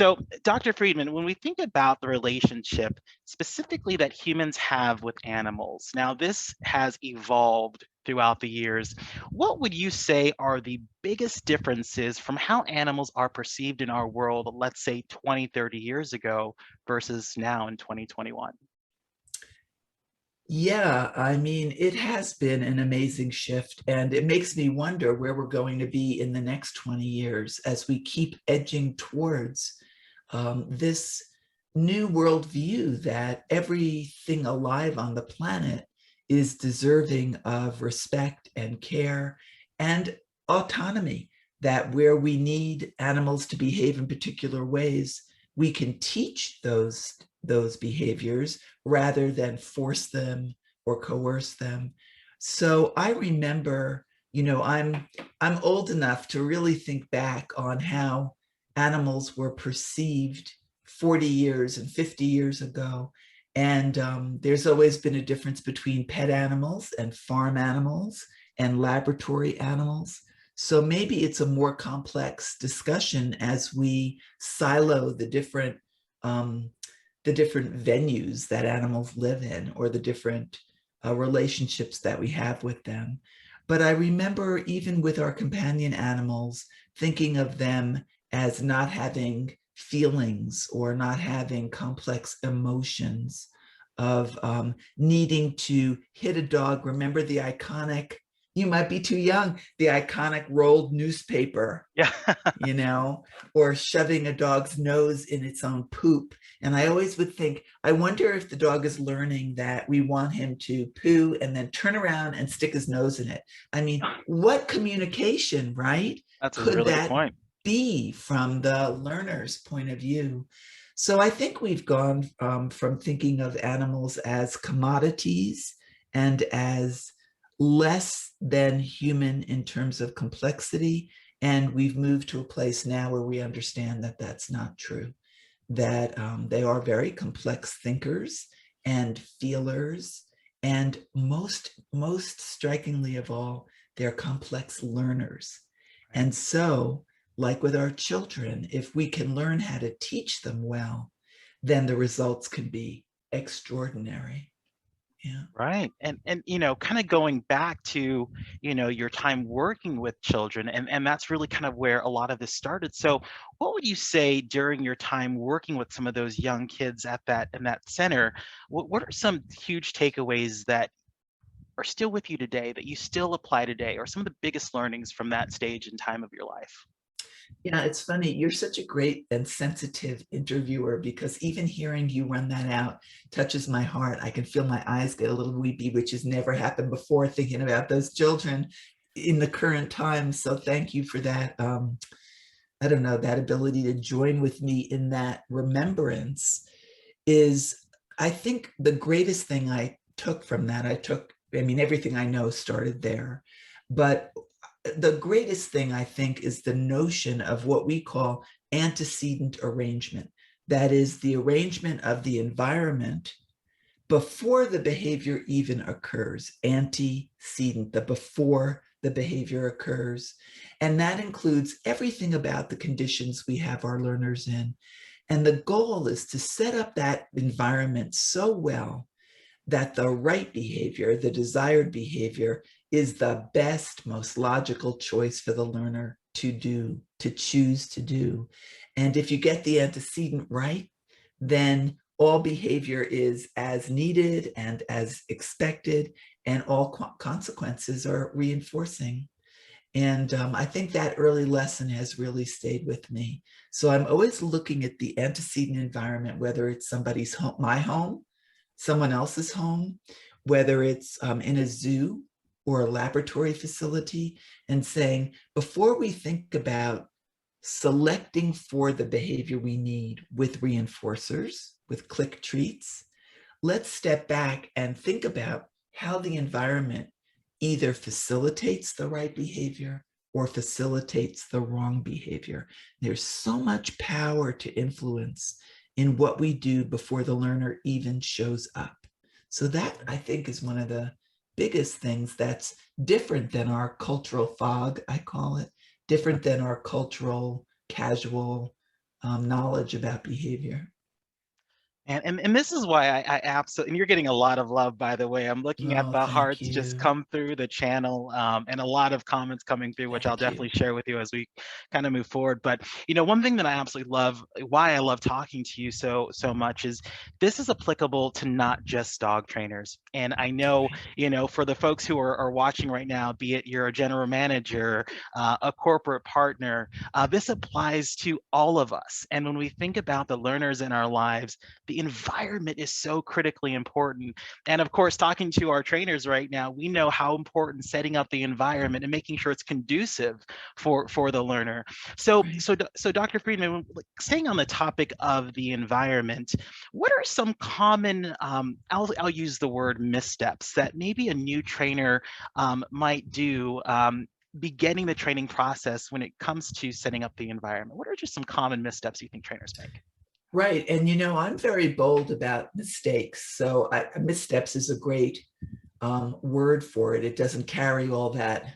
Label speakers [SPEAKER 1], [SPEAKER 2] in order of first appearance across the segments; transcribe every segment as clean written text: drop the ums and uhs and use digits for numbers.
[SPEAKER 1] So, Dr. Friedman, when we think about the relationship specifically that humans have with animals, now this has evolved throughout the years. What would you say are the biggest differences from how animals are perceived in our world, let's say 20, 30 years ago versus now in 2021?
[SPEAKER 2] Yeah, I mean, it has been an amazing shift, and it makes me wonder where we're going to be in the next 20 years as we keep edging towards this new worldview that everything alive on the planet is deserving of respect and care and autonomy, that where we need animals to behave in particular ways, we can teach those behaviors rather than force them or coerce them. So I remember, I'm old enough to really think back on how animals were perceived 40 years and 50 years ago. And there's always been a difference between pet animals and farm animals and laboratory animals. So maybe it's a more complex discussion as we silo um, the different venues that animals live in or the different relationships that we have with them. But I remember even with our companion animals, thinking of them as not having feelings or not having complex emotions of needing to hit a dog. Remember the iconic, you might be too young, the iconic rolled newspaper,
[SPEAKER 1] Yeah.
[SPEAKER 2] you know, or shoving a dog's nose in its own poop. And I always would think, I wonder if the dog is learning that we want him to poo and then turn around and stick his nose in it. I mean, what communication, right?
[SPEAKER 1] That's a
[SPEAKER 2] Could
[SPEAKER 1] really good
[SPEAKER 2] that
[SPEAKER 1] point.
[SPEAKER 2] be from the learner's point of view? So I think we've gone from thinking of animals as commodities and as less than human in terms of complexity, and we've moved to a place now where we understand that that's not true, that they are very complex thinkers and feelers. And most strikingly of all, they're complex learners.
[SPEAKER 1] Right.
[SPEAKER 2] And so, like with our children, if we can learn how to teach them well, then the results can be extraordinary. Yeah.
[SPEAKER 1] Right. And kind of going back to, your time working with children, and that's really kind of where a lot of this started. So what would you say during your time working with some of those young kids at that in that center? What are some huge takeaways that are still with you today that you still apply today, or some of the biggest learnings from that stage and time of your life?
[SPEAKER 2] Yeah, it's funny. You're such a great and sensitive interviewer because even hearing you run that out touches my heart. I can feel my eyes get a little weepy, which has never happened before, thinking about those children in the current time. So thank you for that. I don't know, that ability to join with me in that remembrance is, I think, the greatest thing I took from that. I mean, everything I know started there. But the greatest thing I think is the notion of what we call antecedent arrangement. That is the arrangement of the environment before the behavior even occurs, antecedent, the before the behavior occurs. And that includes everything about the conditions we have our learners in. And the goal is to set up that environment so well that the right behavior, the desired behavior, is the best, most logical choice for the learner to do, to choose to do. And if you get the antecedent right, then all behavior is as needed and as expected, and all consequences are reinforcing. And I think that early lesson has really stayed with me. So I'm always looking at the antecedent environment, whether it's somebody's home, my home, someone else's home, whether it's in a zoo or a laboratory facility, and saying, before we think about selecting for the behavior we need with reinforcers, with click treats, let's step back and think about how the environment either facilitates the right behavior or facilitates the wrong behavior. There's so much power to influence in what we do before the learner even shows up. So that, I think, is one of the biggest things that's different than our cultural fog, I call it, different than our cultural casual knowledge about behavior.
[SPEAKER 1] And this is why I absolutely, and you're getting a lot of love, by the way. I'm looking at
[SPEAKER 2] Oh,
[SPEAKER 1] the
[SPEAKER 2] thank
[SPEAKER 1] hearts just
[SPEAKER 2] you.
[SPEAKER 1] come through the channel, and a lot of comments coming through, which I'll
[SPEAKER 2] Thank you.
[SPEAKER 1] definitely share with you as we kind of move forward. But one thing that I absolutely love, why I love talking to you so much, is this is applicable to not just dog trainers. And I know,
[SPEAKER 2] Right.
[SPEAKER 1] for the folks who are watching right now, be it you're a general manager, a corporate partner, this applies to all of us. And when we think about the learners in our lives, the environment is so critically important. And of course, talking to our trainers right now, we know how important setting up the environment and making sure it's conducive for the learner. So
[SPEAKER 2] Right.
[SPEAKER 1] so so Dr. Friedman, staying on the topic of the environment, what are some common I'll use the word missteps that maybe a new trainer might do beginning the training process when it comes to setting up the environment? What are just some common missteps you think trainers make?
[SPEAKER 2] Right. And I'm very bold about mistakes. So missteps is a great word for it. It doesn't carry all that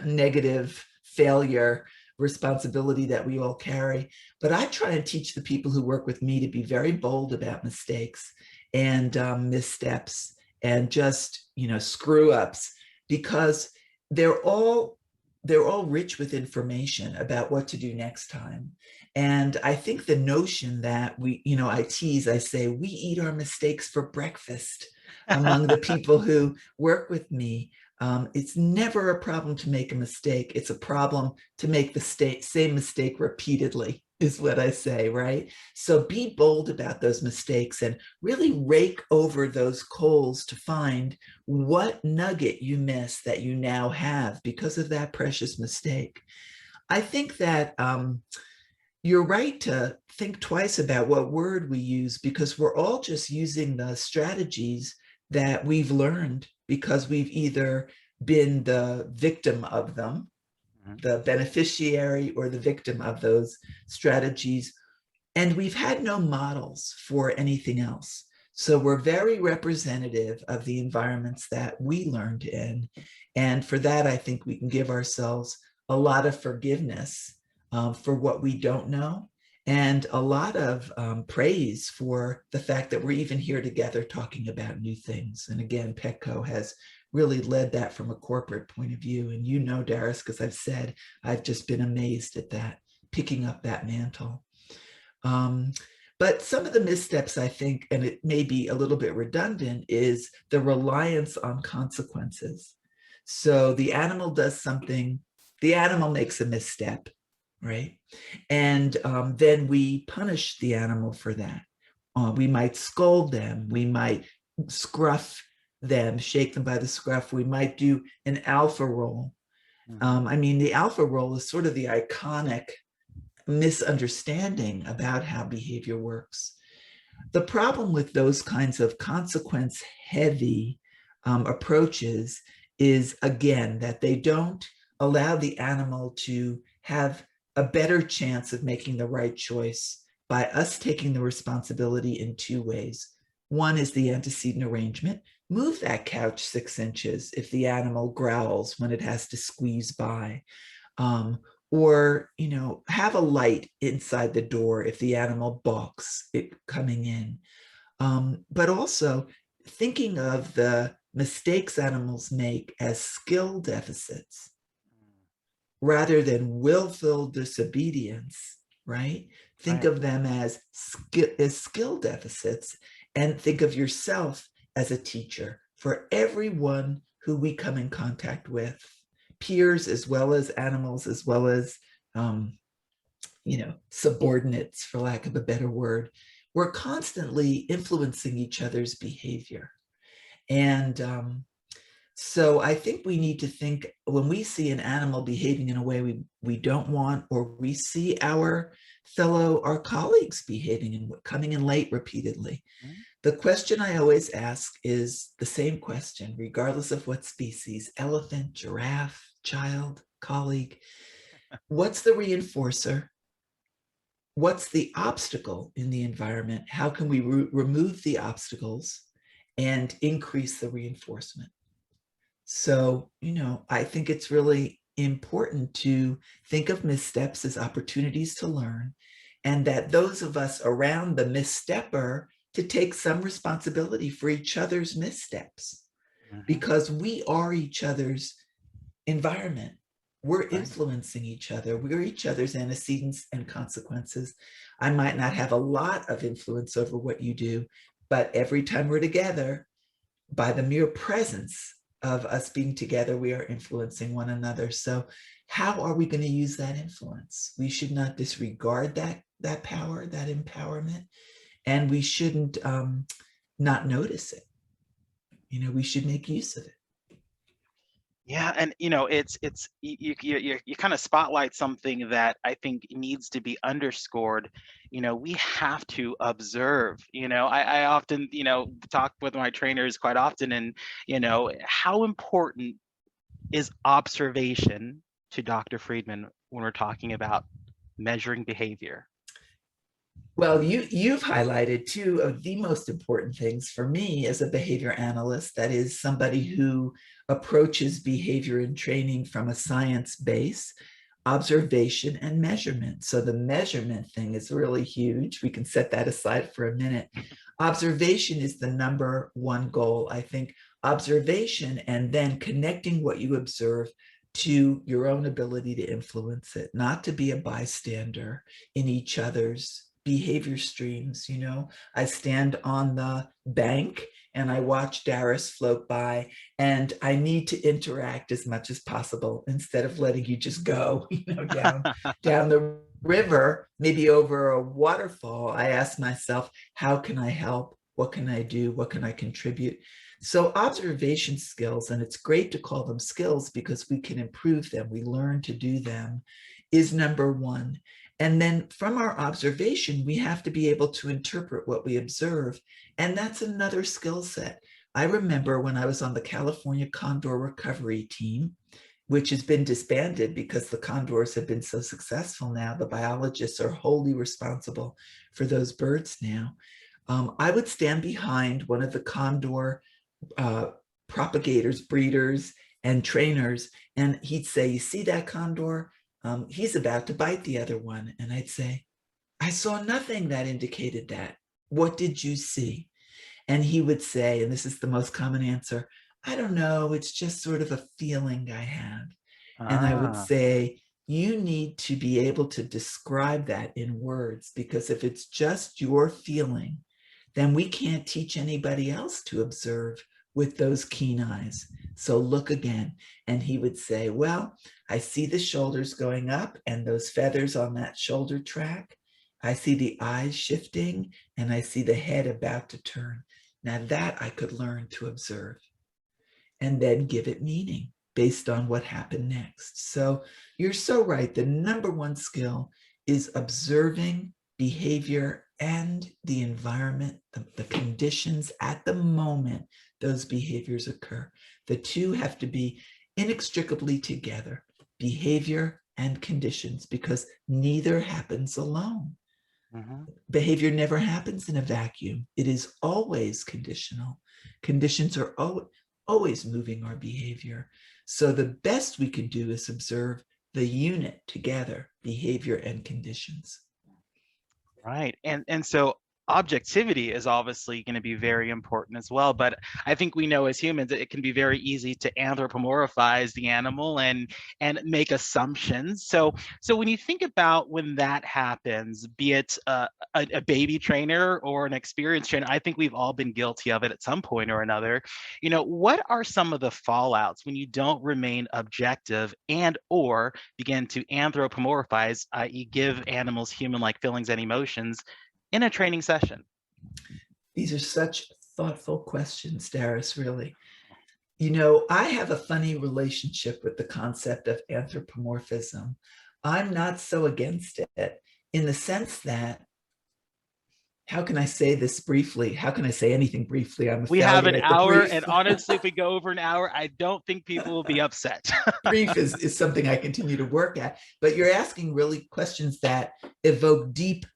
[SPEAKER 2] negative failure responsibility that we all carry. But I try and teach the people who work with me to be very bold about mistakes and missteps and just, screw ups, because they're all they're all rich with information about what to do next time. And I think the notion that I tease, I say, we eat our mistakes for breakfast among the people who work with me. It's never a problem to make a mistake. It's a problem to make the same mistake repeatedly, is what I say, right? So be bold about those mistakes and really rake over those coals to find what nugget you missed that you now have because of that precious mistake. I think that you're right to think twice about what word we use, because we're all just using the strategies that we've learned because we've either been the victim of them,
[SPEAKER 1] Mhm.
[SPEAKER 2] the beneficiary or the victim of those strategies, and we've had no models for anything else. So we're very representative of the environments that we learned in. And for that, I think we can give ourselves a lot of forgiveness for what we don't know, and a lot of praise for the fact that we're even here together talking about new things. And again, Petco has really led that from a corporate point of view. And Darius, because I've said, I've just been amazed at that, picking up that mantle. Um, but some of the missteps, I think, and it may be a little bit redundant, is the reliance on consequences. So the animal does something, the animal makes a misstep, right? And then we punish the animal for that. We might scold them, we might scruff them, shake them by the scruff, we might do an alpha roll.
[SPEAKER 1] Mhm.
[SPEAKER 2] I mean, the alpha roll is sort of the iconic misunderstanding about how behavior works. The problem with those kinds of consequence heavy approaches is, again, that they don't allow the animal to have a better chance of making the right choice by us taking the responsibility in two ways. One is the antecedent arrangement. Move that couch 6 inches if the animal growls when it has to squeeze by. Or have a light inside the door if the animal balks it coming in. But also thinking of the mistakes animals make as skill deficits rather than willful disobedience, right? Think
[SPEAKER 1] Right.
[SPEAKER 2] of them as skill deficits, and think of yourself as a teacher for everyone who we come in contact with, peers as well as animals, as well as um, subordinates, for lack of a better word. We're constantly influencing each other's behavior. And so I think we need to think, when we see an animal behaving in a way we don't want, or we see our colleagues behaving and coming in late repeatedly,
[SPEAKER 1] Mhm.
[SPEAKER 2] the question I always ask is the same question, regardless of what species: elephant, giraffe, child, colleague. What's the reinforcer? What's the obstacle in the environment? How can we remove the obstacles and increase the reinforcement? So, I think it's really important to think of missteps as opportunities to learn, and that those of us around the misstepper to take some responsibility for each other's missteps,
[SPEAKER 1] Hmm.
[SPEAKER 2] because we are each other's environment. We're
[SPEAKER 1] Right.
[SPEAKER 2] influencing each other. We're each other's antecedents and consequences. I might not have a lot of influence over what you do, but every time we're together, by the mere presence of us being together, we are influencing one another. So how are we going to use that influence? We should not disregard that power, that empowerment, and we shouldn't not notice it. We should make use of it.
[SPEAKER 1] Yeah, and it's you kind of spotlight something that I think needs to be underscored. We have to observe. I often talk with my trainers quite often, and how important is observation to Dr. Friedman when we're talking about measuring behavior.
[SPEAKER 2] Well, you've highlighted two of the most important things for me as a behavior analyst. That is somebody who approaches behavior and training from a science base, observation and measurement. So the measurement thing is really huge. We can set that aside for a minute. Observation is the number one goal. I think observation and then connecting what you observe to your own ability to influence it, not to be a bystander in each other's behavior streams. I stand on the bank and I watch Darius float by, and I need to interact as much as possible instead of letting you just go, down the river, maybe over a waterfall. I ask myself, how can I help? What can I do? What can I contribute? So observation skills, and it's great to call them skills because we can improve them. We learn to do them, is number one. And then from our observation, we have to be able to interpret what we observe. And that's another skill set. I remember when I was on the California Condor Recovery Team, which has been disbanded because the condors have been so successful now. The biologists are wholly responsible for those birds now. I would stand behind one of the condor uh, propagators, breeders, and trainers, and he'd say, "You see that condor? He's about to bite the other one." And I'd say, "I saw nothing that indicated that. What did you see?" And he would say, and this is the most common answer, "I don't know. It's just sort of a feeling I have." And I would
[SPEAKER 1] Ah.
[SPEAKER 2] say, you need to be able to describe that in words, because if it's just your feeling, then we can't teach anybody else to observe with those keen eyes. So look again. And he would say, "Well, I see the shoulders going up and those feathers on that shoulder track. I see the eyes shifting and I see the head about to turn. Now that I could learn to observe and then give it meaning based on what happened next." So you're so right. The number one skill is observing behavior and the environment, the conditions at the moment those behaviors occur. The two have to be inextricably together, behavior and conditions, because neither happens alone.
[SPEAKER 1] Mhm.
[SPEAKER 2] Behavior never happens in a vacuum. It is always conditional. Conditions are always moving our behavior. So the best we can do is observe the unit together, behavior and conditions.
[SPEAKER 1] Right. And so objectivity is obviously going to be very important as well. But I think we know as humans that it can be very easy to anthropomorphize the animal and make assumptions. So when you think about when that happens, be it a baby trainer or an experienced trainer, I think we've all been guilty of it at some point or another. What are some of the fallouts when you don't remain objective and or begin to anthropomorphize, i.e., give animals human-like feelings and emotions in a training session?
[SPEAKER 2] These are such thoughtful questions, Darius, really. I have a funny relationship with the concept of anthropomorphism. I'm not so against it in the sense that, how can I say this briefly? How can I say anything briefly? I'm a
[SPEAKER 1] We have
[SPEAKER 2] failure
[SPEAKER 1] an
[SPEAKER 2] at the
[SPEAKER 1] hour,
[SPEAKER 2] brief.
[SPEAKER 1] and honestly, if we go over an hour, I don't think people will be upset.
[SPEAKER 2] Brief is something I continue to work at, but you're asking really questions that evoke deep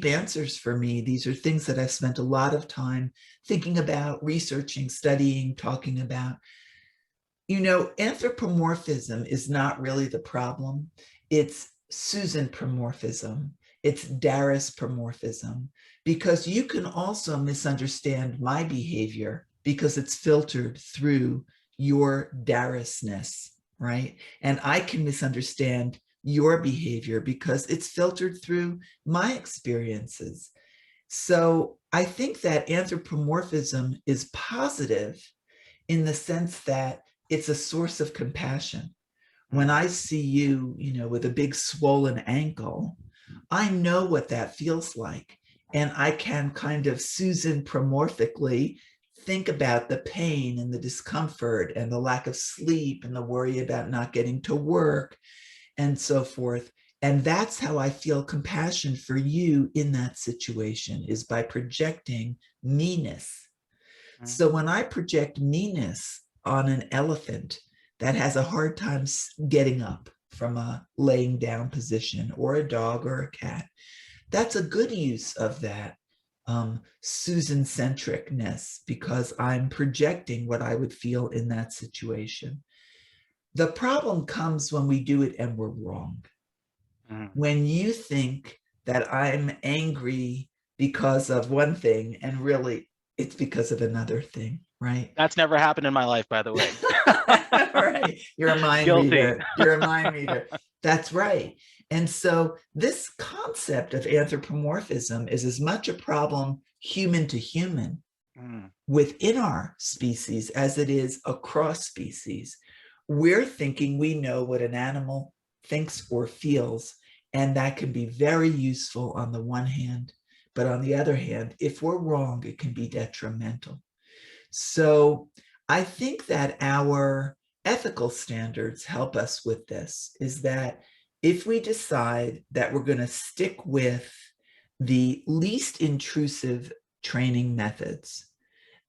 [SPEAKER 2] answers for me. These are things that I've spent a lot of time thinking about, researching, studying, talking about. Anthropomorphism is not really the problem. It's Susan-pomorphism. It's Darwinism, because you can also misunderstand my behavior because it's filtered through your Darwishness, right? And I can misunderstand your behavior because it's filtered through my experiences. So I think that anthropomorphism is positive in the sense that it's a source of compassion. When I see you, with a big swollen ankle, I know what that feels like. And I can kind of Susan promorphically think about the pain and the discomfort and the lack of sleep and the worry about not getting to work and so forth. And that's how I feel compassion for you in that situation, is by projecting meanness.
[SPEAKER 1] Mm.
[SPEAKER 2] So when I project meanness on an elephant that has a hard time getting up from a laying down position, or a dog or a cat, that's a good use of that Susan centricness, because I'm projecting what I would feel in that situation. The problem comes when we do it and we're wrong.
[SPEAKER 1] Mm.
[SPEAKER 2] When you think that I'm angry because of one thing and really it's because of another thing, right?
[SPEAKER 1] That's never happened in my life, by the way.
[SPEAKER 2] Right. You're a mind
[SPEAKER 1] Guilty.
[SPEAKER 2] reader. You're a mind reader. That's right. And so this concept of anthropomorphism is as much a problem human to human
[SPEAKER 1] Mm.
[SPEAKER 2] within our species as it is across species. We're thinking we know what an animal thinks or feels, and that can be very useful on the one hand. But on the other hand, if we're wrong, it can be detrimental. So I think that our ethical standards help us with this, is that if we decide that we're going to stick with the least intrusive training methods,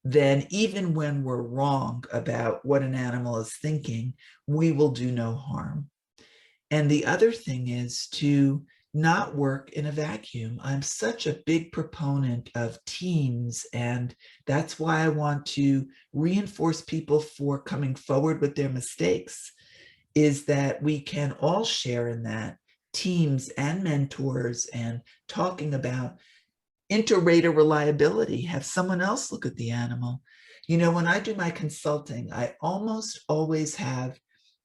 [SPEAKER 2] then even when we're wrong about what an animal is thinking, we will do no harm. And the other thing is to not work in a vacuum. I'm such a big proponent of teams, and that's why I want to reinforce people for coming forward with their mistakes, is that we can all share in that, teams and mentors, and talking about inter-rater reliability, have someone else look at the animal. When I do my consulting, I almost always have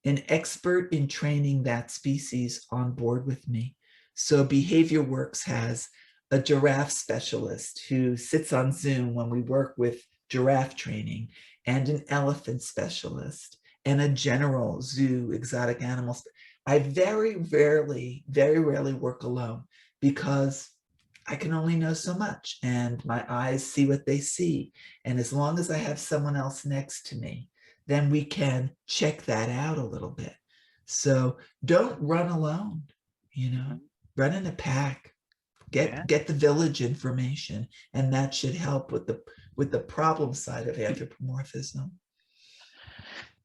[SPEAKER 2] an expert in training that species on board with me. So Behavior Works has a giraffe specialist who sits on Zoom when we work with giraffe training, and an elephant specialist, and a general zoo exotic animals. I very rarely work alone, because I can only know so much, and my eyes see what they see. And as long as I have someone else next to me, then we can check that out a little bit. So don't run alone,
[SPEAKER 1] Mhm.
[SPEAKER 2] run in a pack,
[SPEAKER 1] Yeah.
[SPEAKER 2] get the village information, and that should help with the problem side of anthropomorphism.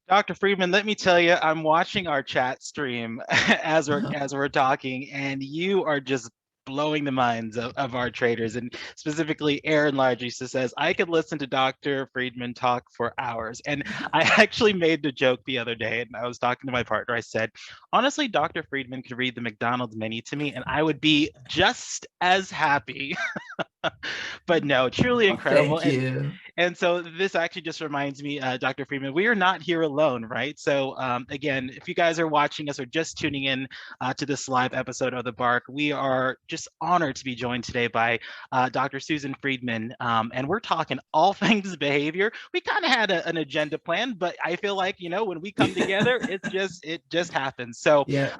[SPEAKER 1] Dr. Friedman, let me tell you, I'm watching our chat stream as we're talking, and you are just blowing the minds of our traders. And specifically, Aaron Largesta says, I could listen to Dr. Friedman talk for hours. And I actually made the joke the other day, and I was talking to my partner. I said, honestly, Dr. Friedman could read the McDonald's menu to me, and I would be just as happy. But no, truly
[SPEAKER 2] Oh,
[SPEAKER 1] incredible.
[SPEAKER 2] thank
[SPEAKER 1] And
[SPEAKER 2] you.
[SPEAKER 1] and so this actually just reminds me, Dr. Freeman, we are not here alone, right? So again, if you guys are watching us or just tuning in to this live episode of The Bark, we are just honored to be joined today by Dr. Susan Friedman. And we're talking all things behavior. We kind of had an agenda plan, but I feel like, when we come together, it just happens. So,
[SPEAKER 2] Yeah,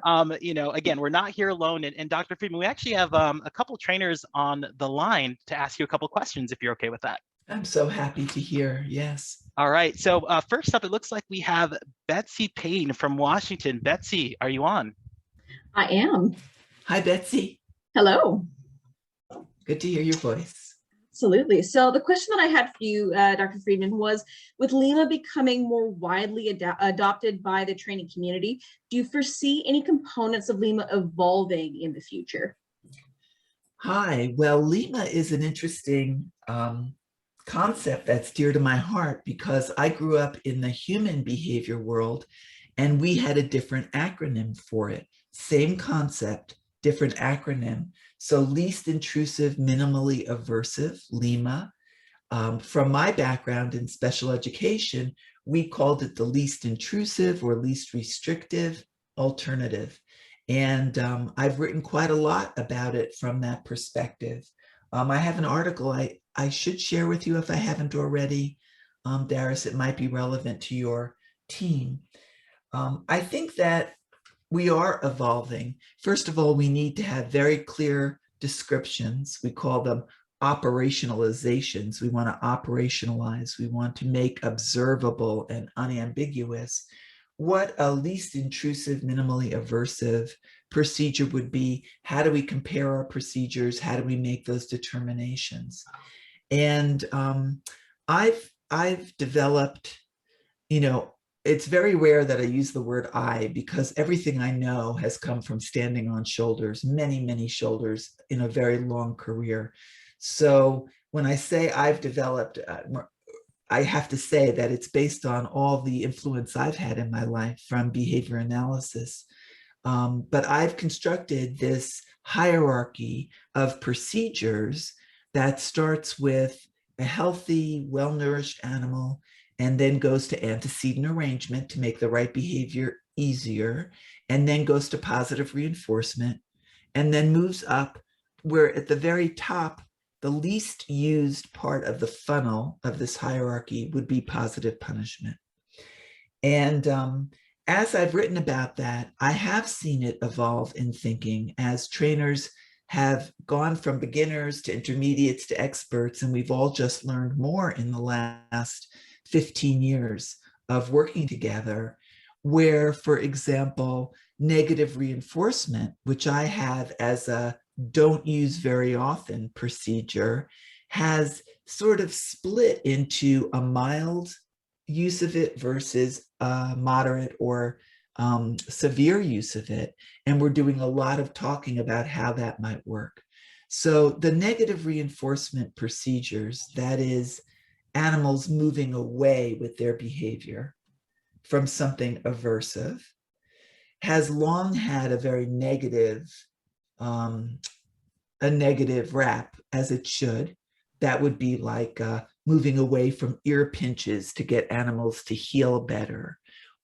[SPEAKER 1] again, we're not here alone. And Dr. Friedman, we actually have a couple trainers on the line to ask you a couple questions if you're okay with that.
[SPEAKER 2] I'm so happy to hear. Yes.
[SPEAKER 1] All right. So first up, it looks like we have Betsy Payne from Washington. Betsy, are you on?
[SPEAKER 3] I am.
[SPEAKER 2] Hi, Betsy.
[SPEAKER 3] Hello.
[SPEAKER 2] Good to hear your voice.
[SPEAKER 3] Absolutely. So the question that I had for you, Dr. Friedman, was with LIMA becoming more widely adopted by the training community, do you foresee any components of LIMA evolving in the future?
[SPEAKER 2] Hi. Well, LIMA is an interesting concept that's dear to my heart, because I grew up in the human behavior world, and we had a different acronym for it. Same concept, different acronym. So least intrusive, minimally aversive, LIMA. From my background in special education, we called it the least intrusive or least restrictive alternative. And I've written quite a lot about it from that perspective. I have an article I should share with you if I haven't already. Darius, it might be relevant to your team. I think that we are evolving. First of all, we need to have very clear descriptions. We call them operationalizations. We want to operationalize. We want to make observable and unambiguous what a least intrusive, minimally aversive procedure would be. How do we compare our procedures? How do we make those determinations? And I've developed, you know, it's very rare that I use the word I, because everything I know has come from standing on shoulders, many, many shoulders in a very long career. So when I say I've developed, I have to say that it's based on all the influence I've had in my life from behavior analysis. But I've constructed this hierarchy of procedures that starts with a healthy, well-nourished animal, and then goes to antecedent arrangement to make the right behavior easier, and then goes to positive reinforcement, and then moves up where at the very top, the least used part of the funnel of this hierarchy would be positive punishment. And as I've written about that, I have seen it evolve in thinking as trainers have gone from beginners to intermediates to experts, and we've all just learned more in the last 15 years of working together, where, for example, negative reinforcement, which I have as a don't use very often procedure, has sort of split into a mild use of it versus moderate or severe use of it. And we're doing a lot of talking about how that might work. So the negative reinforcement procedures, that is animals moving away with their behavior from something aversive, has long had a very negative, a negative rap, as it should. That would be like moving away from ear pinches to get animals to heel better,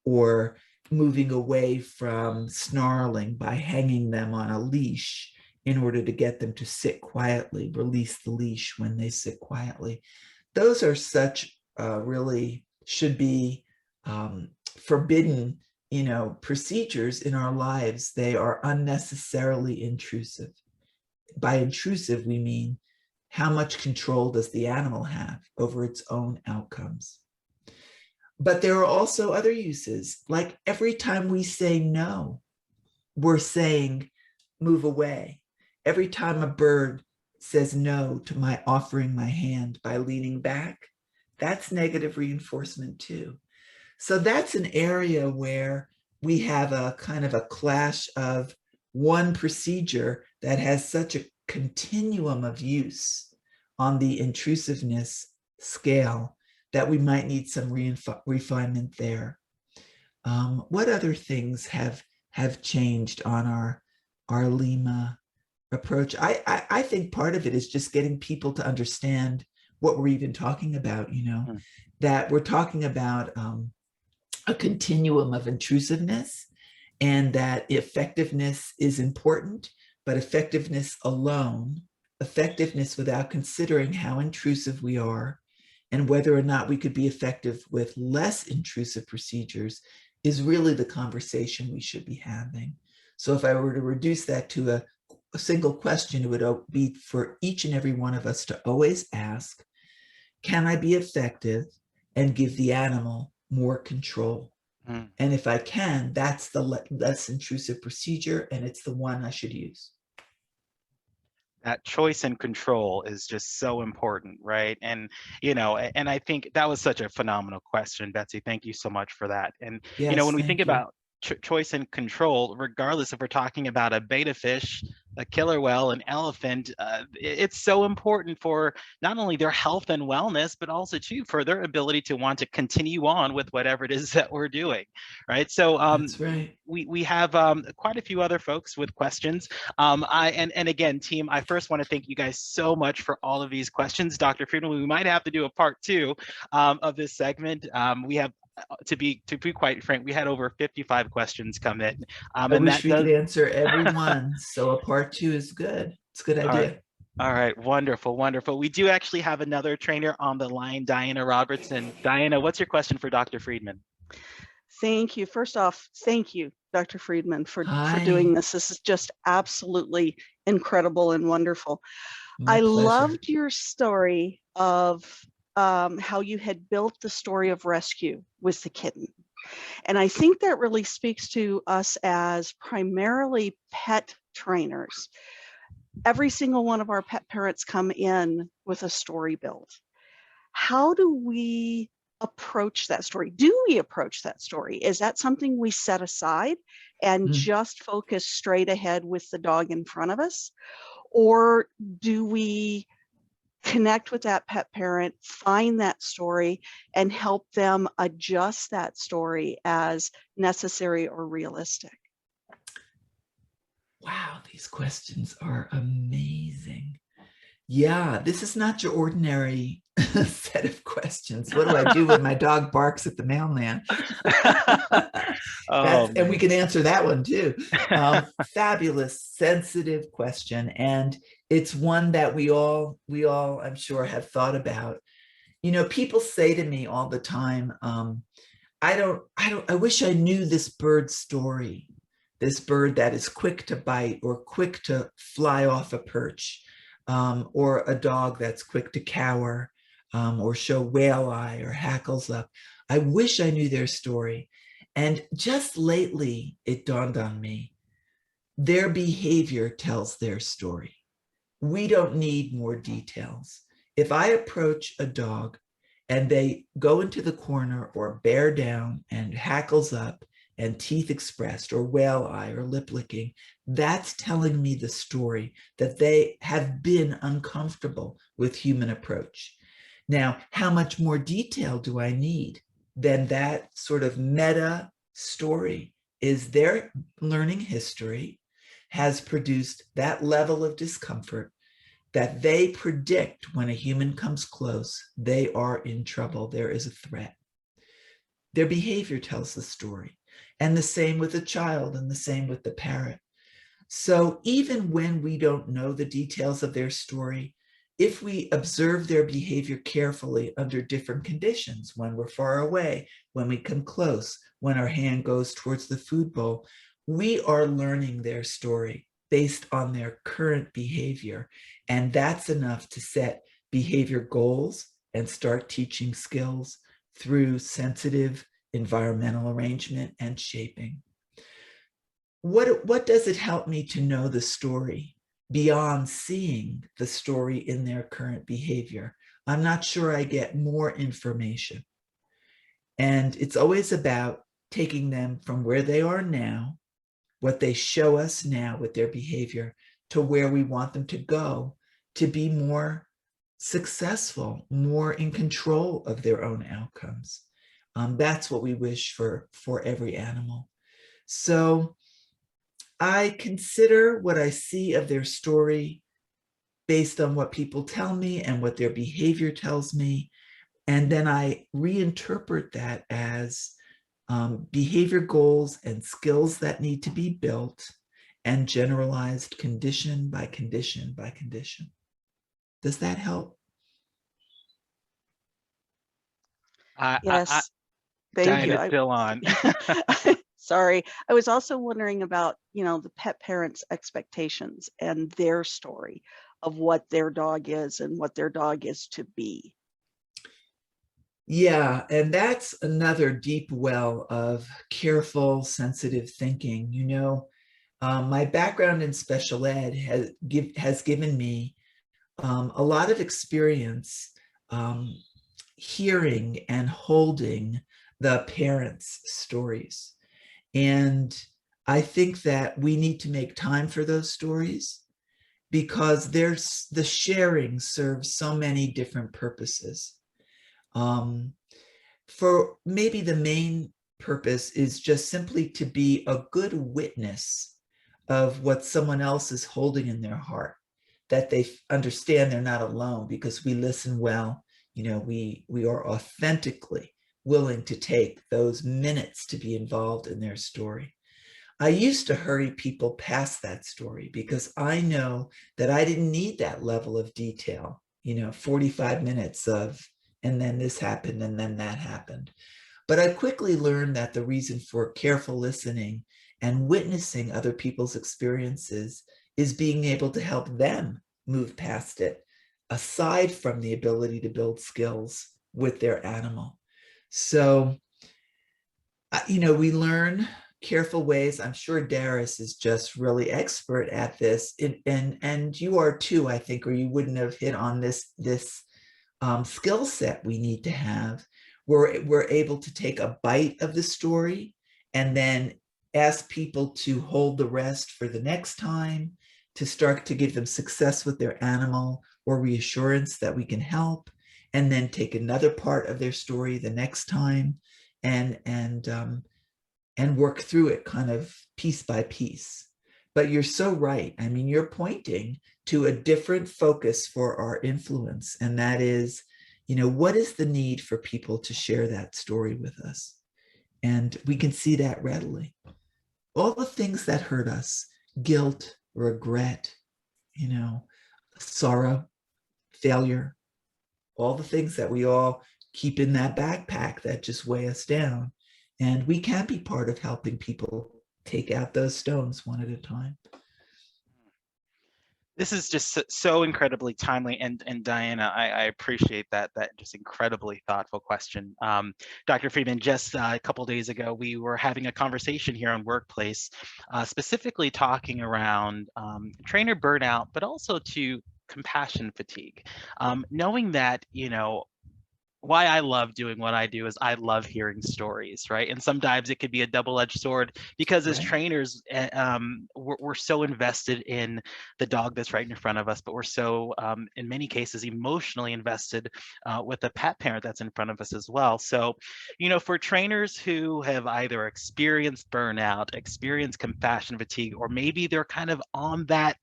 [SPEAKER 2] or moving away from snarling by hanging them on a leash in order to get them to sit quietly, release the leash when they sit quietly. Those are such really should be forbidden, procedures in our lives. They are unnecessarily intrusive. By intrusive, we mean how much control does the animal have over its own outcomes? But there are also other uses, like every time we say no, we're saying move away. Every time a bird says no to my offering my hand by leaning back, that's negative reinforcement too. So that's an area where we have a kind of a clash of one procedure that has such a continuum of use on the intrusiveness scale that we might need some refinement there. What other things have changed on our LIMA approach? I think part of it is just getting people to understand what we're even talking about, that we're talking about a continuum of intrusiveness, and that effectiveness is important, but effectiveness alone, effectiveness without considering how intrusive we are and whether or not we could be effective with less intrusive procedures, is really the conversation we should be having. So if I were to reduce that to a single question, it would be for each and every one of us to always ask, can I be effective and give the animal more control? And if I can, that's the less intrusive procedure, and it's the one I should use.
[SPEAKER 1] That choice and control is just so important, right? And and I think that was such a phenomenal question, Betsy. Thank you so much for that. And
[SPEAKER 2] Yes,
[SPEAKER 1] when we think
[SPEAKER 2] thank you.
[SPEAKER 1] about choice and control, regardless if we're talking about a betta fish, a killer whale, an elephant. It's so important for not only their health and wellness, but also too for their ability to want to continue on with whatever it is that we're doing, right? So
[SPEAKER 2] That's right.
[SPEAKER 1] we have quite a few other folks with questions. And again, team, I first want to thank you guys so much for all of these questions. Dr. Friedman, we might have to do a part two of this segment. We have to be quite frank, we had over 55 questions come in,
[SPEAKER 2] I
[SPEAKER 1] and
[SPEAKER 2] wish
[SPEAKER 1] that
[SPEAKER 2] we
[SPEAKER 1] does.
[SPEAKER 2] could answer every one. So a part two is good. It's a good
[SPEAKER 1] All right.
[SPEAKER 2] idea.
[SPEAKER 1] All right, wonderful, wonderful. We do actually have another trainer on the line, Diana Robertson. Diana, what's your question for Dr. Friedman?
[SPEAKER 4] Thank you. First off, thank you, Dr. Friedman, for doing
[SPEAKER 2] Hi.
[SPEAKER 4] this. This is just absolutely incredible and wonderful.
[SPEAKER 2] My
[SPEAKER 4] I
[SPEAKER 2] pleasure.
[SPEAKER 4] loved your story of how you had built the story of rescue with the kitten. And I think that really speaks to us as primarily pet trainers. Every single one of our pet parents come in with a story built. How do we approach that story? Do we approach that story? Is that something we set aside and just focus straight ahead with the dog in front of us? Or do we connect with that pet parent, find that story, and help them adjust that story as necessary or realistic?
[SPEAKER 2] Wow, these questions are amazing. Yeah, this is not your ordinary set of questions. What do I do when my dog barks at the mailman? And we can answer that one too. Fabulous, sensitive question. And it's one that we all, I'm sure, have thought about. You know, people say to me all the time, I wish I knew this bird's story. This bird that is quick to bite or quick to fly off a perch, or a dog that's quick to cower, or show whale eye or hackles up. I wish I knew their story. And just lately, it dawned on me, their behavior tells their story. We don't need more details. If I approach a dog and they go into the corner or bear down and hackles up and teeth expressed or whale eye or lip licking, that's telling me the story that they have been uncomfortable with human approach. Now, how much more detail do I need than that sort of meta story? Is their learning history has produced that level of discomfort that they predict when a human comes close, they are in trouble, there is a threat. Their behavior tells the story. And the same with the child and the same with the parent. So even when we don't know the details of their story, if we observe their behavior carefully under different conditions, when we're far away, when we come close, when our hand goes towards the food bowl, we are learning their story based on their current behavior. And that's enough to set behavior goals and start teaching skills through sensitive environmental arrangement and shaping. What does it help me to know the story beyond seeing the story in their current behavior? I'm not sure I get more information. And it's always about taking them from where they are now, what they show us now with their behavior, to where we want them to go to be more successful, more in control of their own outcomes. That's what we wish for every animal. So I consider what I see of their story based on what people tell me and what their behavior tells me. And then I reinterpret that as behavior goals and skills that need to be built and generalized condition by condition by condition. Does that help?
[SPEAKER 4] Yes. Thank you.
[SPEAKER 1] Diana's still on.
[SPEAKER 4] Sorry. I was also wondering about, the pet parents' expectations and their story of what their dog is and what their dog is to be.
[SPEAKER 2] Yeah, and that's another deep well of careful, sensitive thinking. My background in special ed has given me a lot of experience hearing and holding the parents' stories. And I think that we need to make time for those stories because there's the sharing serves so many different purposes. Um, for maybe the main purpose is just simply to be a good witness of what someone else is holding in their heart, that they understand they're not alone because we listen well. You know, we are authentically willing to take those minutes to be involved in their story. I used to hurry people past that story because I know that I didn't need that level of detail, 45 minutes of, and then this happened and then that happened. But I quickly learned that the reason for careful listening and witnessing other people's experiences is being able to help them move past it, aside from the ability to build skills with their animal. So, we learn careful ways. I'm sure Darius is just really expert at this, and you are too, I think, or you wouldn't have hit on this skill set we need to have. We're able to take a bite of the story and then ask people to hold the rest for the next time, to start to give them success with their animal or reassurance that we can help, and then take another part of their story the next time and work through it kind of piece by piece. But you're so right. I mean, you're pointing to a different focus for our influence, and that is, what is the need for people to share that story with us? And we can see that readily. All the things that hurt us, guilt, regret, sorrow, failure, all the things that we all keep in that backpack that just weigh us down. And we can be part of helping people take out those stones one at a time.
[SPEAKER 1] This is just so incredibly timely, and Diana, I appreciate that just incredibly thoughtful question. Dr. Friedman, just a couple days ago, we were having a conversation here on Workplace, specifically talking around trainer burnout, but also to compassion fatigue. Knowing that, why I love doing what I do is I love hearing stories, right? And sometimes it could be a double-edged sword because as trainers, we're so invested in the dog that's right in front of us, but we're so, in many cases, emotionally invested with the pet parent that's in front of us as well. So, for trainers who have either experienced burnout, experienced compassion fatigue, or maybe they're kind of on that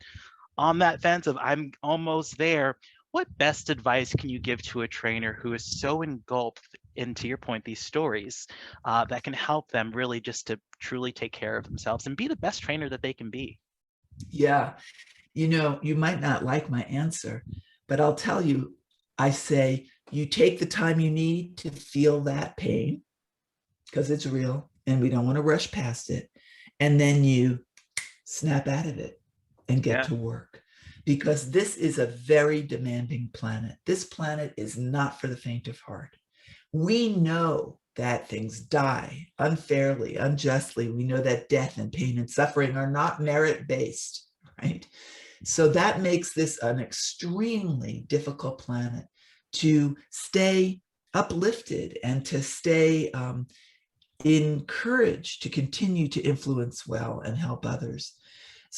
[SPEAKER 1] fence of I'm almost there, what best advice can you give to a trainer who is so engulfed into your point, these stories that can help them really just to truly take care of themselves and be the best trainer that they can be?
[SPEAKER 2] Yeah. You might not like my answer, but I'll tell you, I say, you take the time you need to feel that pain because it's real and we don't want to rush past it. And then you snap out of it and get to work. Because this is a very demanding planet. This planet is not for the faint of heart. We know that things die unfairly, unjustly. We know that death and pain and suffering are not merit-based, right? So that makes this an extremely difficult planet to stay uplifted and to stay encouraged to continue to influence well and help others.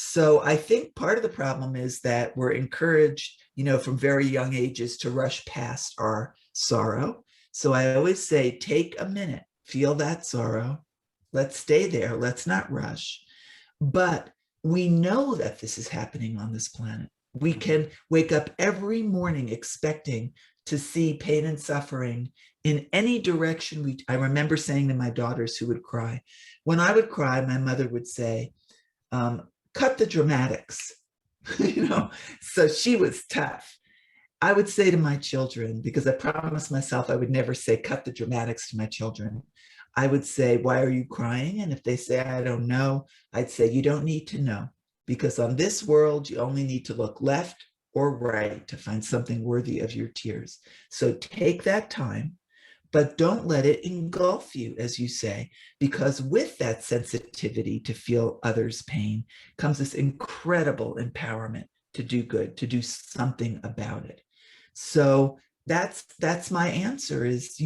[SPEAKER 2] So I think part of the problem is that we're encouraged, from very young ages to rush past our sorrow. So I always say, take a minute, feel that sorrow. Let's stay there. Let's not rush. But we know that this is happening on this planet. We can wake up every morning expecting to see pain and suffering in any direction. I remember saying to my daughters who would cry, when I would cry, my mother would say, cut the dramatics, so she was tough. I would say to my children, because I promised myself I would never say cut the dramatics to my children, I would say, why are you crying? And if they say, I don't know, I'd say, you don't need to know, because on this world, you only need to look left or right to find something worthy of your tears. So take that time, but don't let it engulf you, as you say, because with that sensitivity to feel others' pain comes this incredible empowerment to do good, to do something about it. So that's my answer is,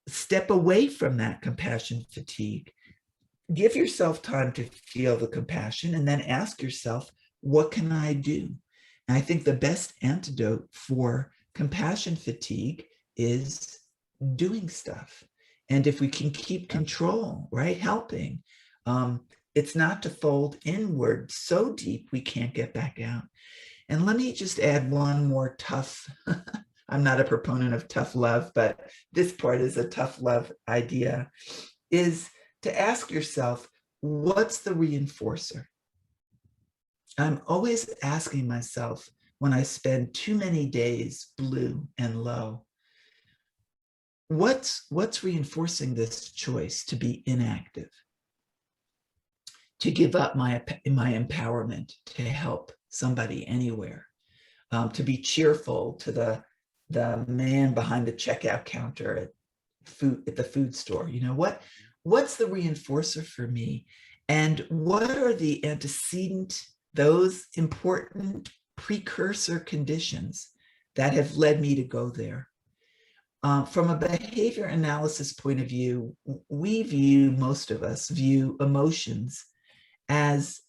[SPEAKER 2] step away from that compassion fatigue. give yourself time to feel the compassion and then ask yourself, what can I do? And I think the best antidote for compassion fatigue is doing stuff. And if we can keep control, right, helping, it's not to fold inward so deep we can't get back out. And let me just add one more tough, I'm not a proponent of tough love, but this part is a tough love idea, is to ask yourself, what's the reinforcer? I'm always asking myself when I spend too many days blue and low, what's reinforcing this choice to be inactive, to give up my empowerment to help somebody anywhere, to be cheerful to the man behind the checkout counter at the food store. You know, what's the reinforcer for me, and what are the antecedent, those important precursor conditions that have led me to go there? From a behavior analysis point of view, most of us view emotions as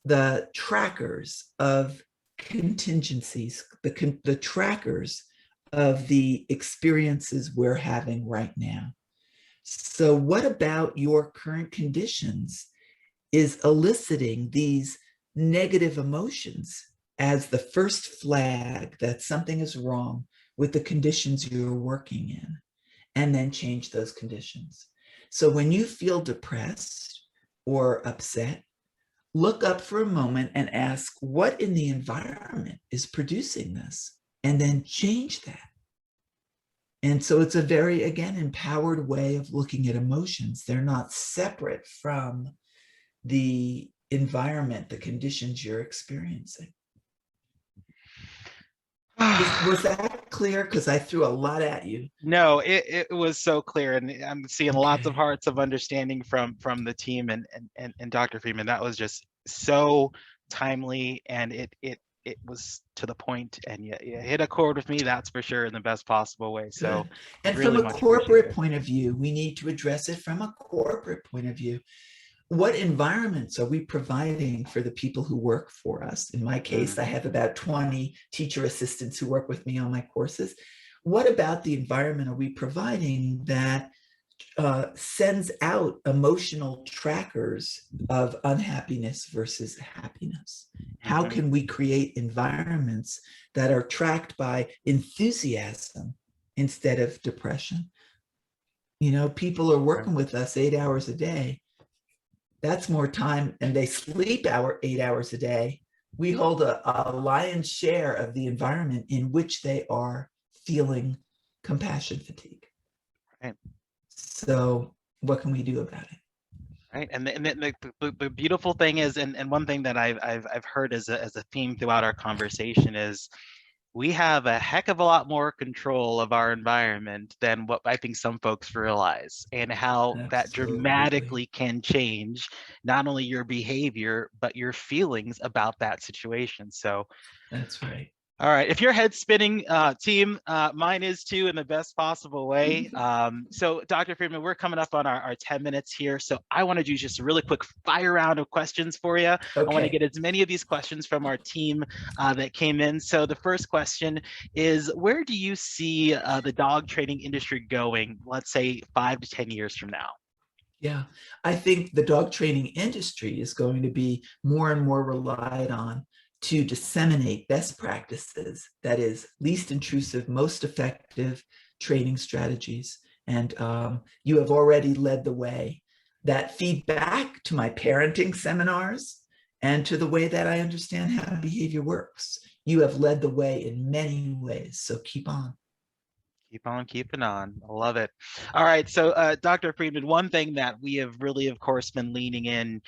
[SPEAKER 2] the trackers of contingencies, the trackers of the experiences we're having right now. So what about your current conditions is eliciting these negative emotions as the first flag that something is wrong with the conditions you're working in, and then change those conditions. So when you feel depressed or upset, look up for a moment and ask what in the environment is producing this, and then change that. And so it's a very, again, empowered way of looking at emotions. They're not separate from the environment, the conditions you're experiencing. Was that clear? Because I threw a lot at you.
[SPEAKER 1] No, it was so clear, and I'm seeing lots of hearts of understanding from the team and Dr. Friedman. That was just so timely, and it was to the point, and you hit a chord with me, that's for sure, in the best possible way. So
[SPEAKER 2] good. And
[SPEAKER 1] really
[SPEAKER 2] from a
[SPEAKER 1] much
[SPEAKER 2] corporate point of view, we need to address it from a corporate point of view. What environments are we providing for the people who work for us? In my case, I have about 20 teacher assistants who work with me on my courses. What about the environment are we providing that sends out emotional trackers of unhappiness versus happiness? How can we create environments that are tracked by enthusiasm instead of depression? You know, people are working with us 8 hours a day. That's more time, and they sleep 8 hours a day. We hold a lion's share of the environment in which they are feeling compassion fatigue.
[SPEAKER 1] Right.
[SPEAKER 2] So what can we do about it?
[SPEAKER 1] Right, and the beautiful thing is, and one thing that I've heard as a theme throughout our conversation is, we have a heck of a lot more control of our environment than what I think some folks realize, and how that dramatically can change not only your behavior, but your feelings about that situation. So
[SPEAKER 2] that's right.
[SPEAKER 1] All right, if your head's spinning, team, mine is too, in the best possible way. So Dr. Friedman, we're coming up on our 10 minutes here. So I want to do just a really quick fire round of questions for you. I want to get as many of these questions from our team that came in. So the first question is, where do you see the dog training industry going, let's say 5 to 10 years from now?
[SPEAKER 2] Yeah, I think the dog training industry is going to be more and more relied on to disseminate best practices, that is, least intrusive, most effective training strategies. And you have already led the way. That feedback to my parenting seminars and to the way that I understand how behavior works. You have led the way in many ways, so keep on.
[SPEAKER 1] Keep on keeping on. I love it. All right. So, Dr. Friedman, one thing that we have really, of course, been leaning in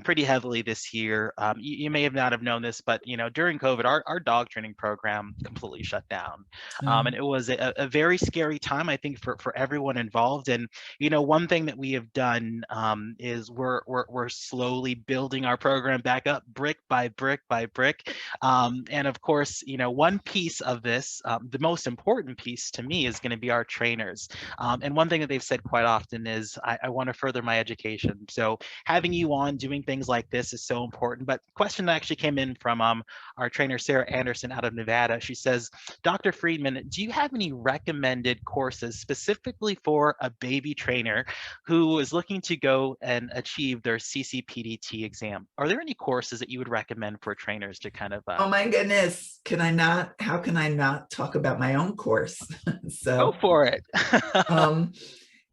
[SPEAKER 1] pretty heavily this year, you may have not have known this, but, you know, during COVID, our dog training program completely shut down. And it was a very scary time, I think, for everyone involved. And, you know, one thing that we have done is we're slowly building our program back up, brick by brick by brick. And of course, you know, one piece of this, the most important piece to me, me is going to be our trainers. And one thing that they've said quite often is, I want to further my education. So having you on doing things like this is so important. But question that actually came in from our trainer, Sarah Anderson out of Nevada. She says, Dr. Friedman, do you have any recommended courses specifically for a baby trainer who is looking to go and achieve their CCPDT exam? Are there any courses that you would recommend for trainers to kind of
[SPEAKER 2] Oh my goodness, how can I not talk about my own course?
[SPEAKER 1] go
[SPEAKER 2] So
[SPEAKER 1] for it?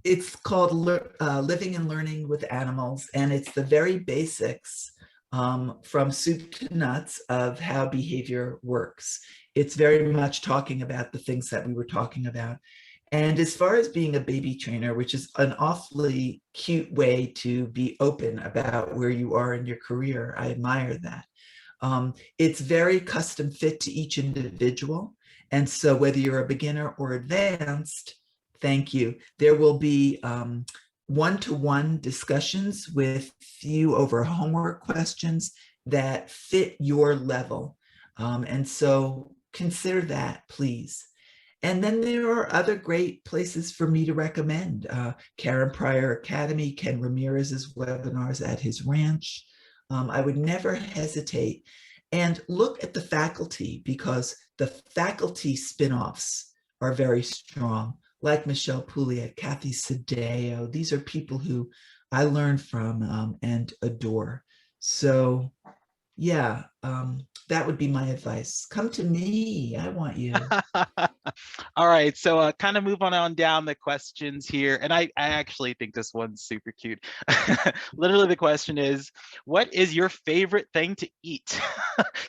[SPEAKER 2] it's called Living and Learning with Animals, and it's the very basics from soup to nuts of how behavior works. It's very much talking about the things that we were talking about. And as far as being a baby trainer, which is an awfully cute way to be open about where you are in your career, I admire that. It's very custom fit to each individual. And so whether you're a beginner or advanced, thank you. There will be one-to-one discussions with you over homework questions that fit your level. And so consider that, please. And then there are other great places for me to recommend. Karen Pryor Academy, Ken Ramirez's webinars at his ranch. I would never hesitate. And look at the faculty, because the faculty spinoffs are very strong, like Michelle Pouliot, Kathy Sadeo. These are people who I learned from and adore. So yeah, that would be my advice. Come to me, I want you.
[SPEAKER 1] All right, so kind of move on down the questions here. And I actually think this one's super cute. Literally the question is, what is your favorite thing to eat?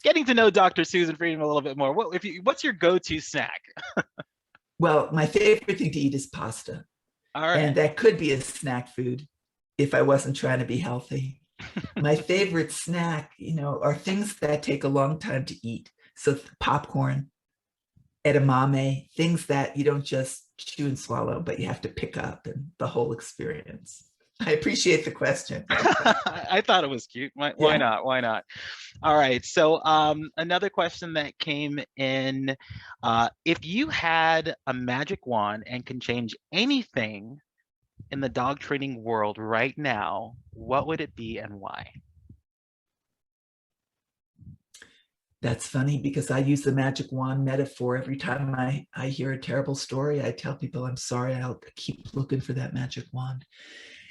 [SPEAKER 1] Getting to know Dr. Susan Friedman a little bit more. What's your go-to snack?
[SPEAKER 2] Well, my favorite thing to eat is pasta.
[SPEAKER 1] All right.
[SPEAKER 2] And that could be a snack food if I wasn't trying to be healthy. My favorite snack, are things that take a long time to eat. So popcorn, edamame, things that you don't just chew and swallow, but you have to pick up, and the whole experience. I appreciate the question.
[SPEAKER 1] I thought it was cute. Why not? Why not? All right. So another question that came in, if you had a magic wand and can change anything in the dog training world right now, what would it be and why?
[SPEAKER 2] That's funny, because I use the magic wand metaphor every time I hear a terrible story. I tell people, I'm sorry, I'll keep looking for that magic wand.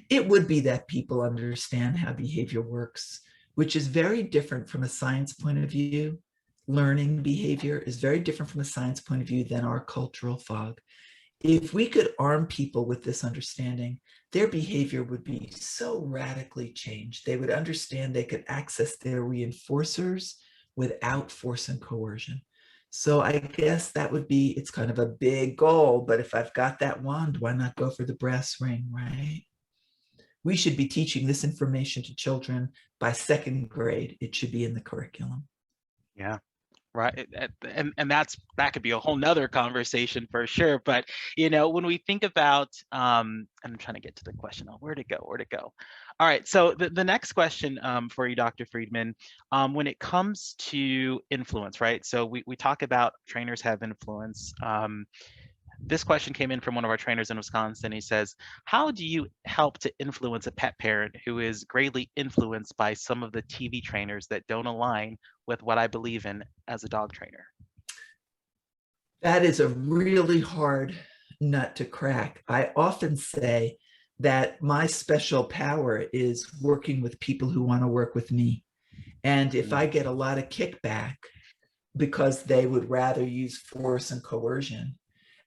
[SPEAKER 2] It would be that people understand how behavior works, which is very different from a science point of view. Learning behavior is very different from a science point of view than our cultural fog. If we could arm people with this understanding, their behavior would be so radically changed. They would understand they could access their reinforcers without force and coercion. So I guess that would be, it's kind of a big goal, but if I've got that wand, why not go for the brass ring, right? We should be teaching this information to children by second grade. It should be in the curriculum.
[SPEAKER 1] Yeah. Right. And that could be a whole nother conversation for sure. But, when we think about, I'm trying to get to the question. Oh, where to go? All right. So the next question for you, Dr. Friedman, when it comes to influence, right? So we talk about trainers have influence. This question came in from one of our trainers in Wisconsin. He says, how do you help to influence a pet parent who is greatly influenced by some of the TV trainers that don't align with what I believe in as a dog trainer?
[SPEAKER 2] That is a really hard nut to crack. I often say that my special power is working with people who want to work with me. And if I get a lot of kickback because they would rather use force and coercion,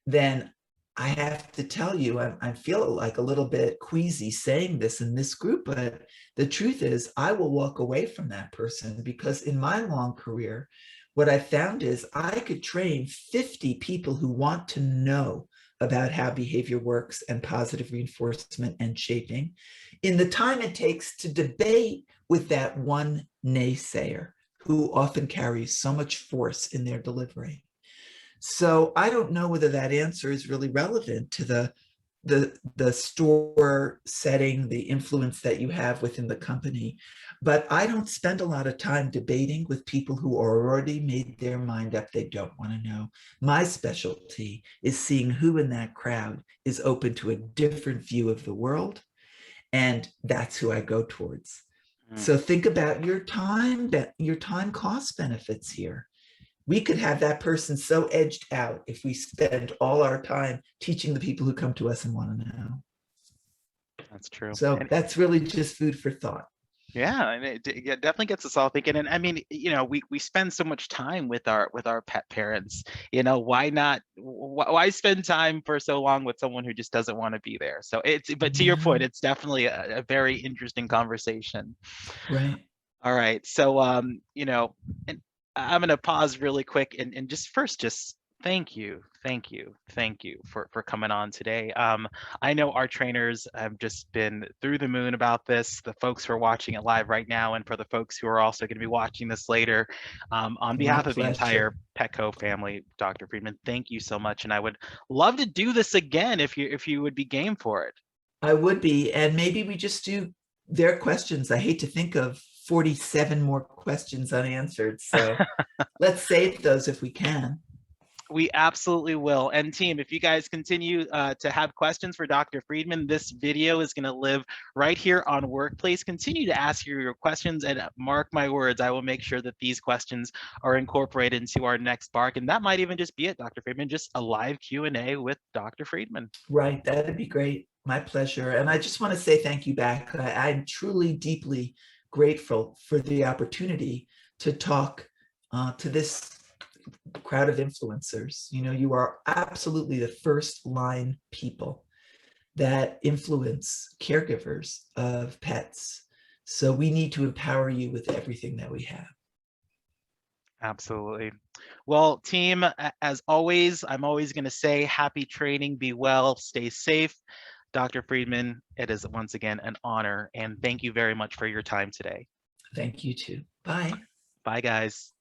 [SPEAKER 2] then I have to tell you, I feel like a little bit queasy saying this in this group, but the truth is I will walk away from that person, because in my long career, what I found is I could train 50 people who want to know about how behavior works and positive reinforcement and shaping in the time it takes to debate with that one naysayer who often carries so much force in their delivery. So I don't know whether that answer is really relevant to the the store setting, the influence that you have within the company. But I don't spend a lot of time debating with people who already made their mind up they don't want to know. My specialty is seeing who in that crowd is open to a different view of the world, and that's who I go towards. So think about your time cost benefits here. We could have that person so edged out if we spend all our time teaching the people who come to us and want to know.
[SPEAKER 1] That's true.
[SPEAKER 2] So
[SPEAKER 1] And
[SPEAKER 2] that's really just food for thought.
[SPEAKER 1] yeah, and it definitely gets us all thinking. And I mean, we spend so much time with our pet parents. Why not? Why spend time for so long with someone who just doesn't want to be there? So but to your point, it's definitely a very interesting conversation.
[SPEAKER 2] Right.
[SPEAKER 1] All right. So, and I'm going to pause really quick and just thank you for coming on today. I know our trainers have just been through the moon about this, the folks who are watching it live right now, and for the folks who are also going to be watching this later. On behalf of the entire Petco family, Dr. Friedman, thank you so much. And I would love to do this again if you would be game for it.
[SPEAKER 2] I would be. And maybe we just do their questions. I hate to think of 47 more questions unanswered. So let's save those if we can.
[SPEAKER 1] We absolutely will. And team, if you guys continue to have questions for Dr. Friedman, this video is going to live right here on Workplace. Continue to ask your questions, and mark my words, I will make sure that these questions are incorporated into our next BARC. And that might even just be it, Dr. Friedman, just a live Q&A with Dr. Friedman.
[SPEAKER 2] Right. That'd be great. My pleasure. And I just want to say thank you back. I'm truly, deeply grateful for the opportunity to talk to this crowd of influencers. You are absolutely the first line people that influence caregivers of pets. So we need to empower you with everything that we have.
[SPEAKER 1] Absolutely. Well, team, as always, I'm always going to say happy training, be well, stay safe. Dr. Friedman, it is once again an honor, and thank you very much for your time today.
[SPEAKER 2] Thank you too. Bye.
[SPEAKER 1] Bye, guys.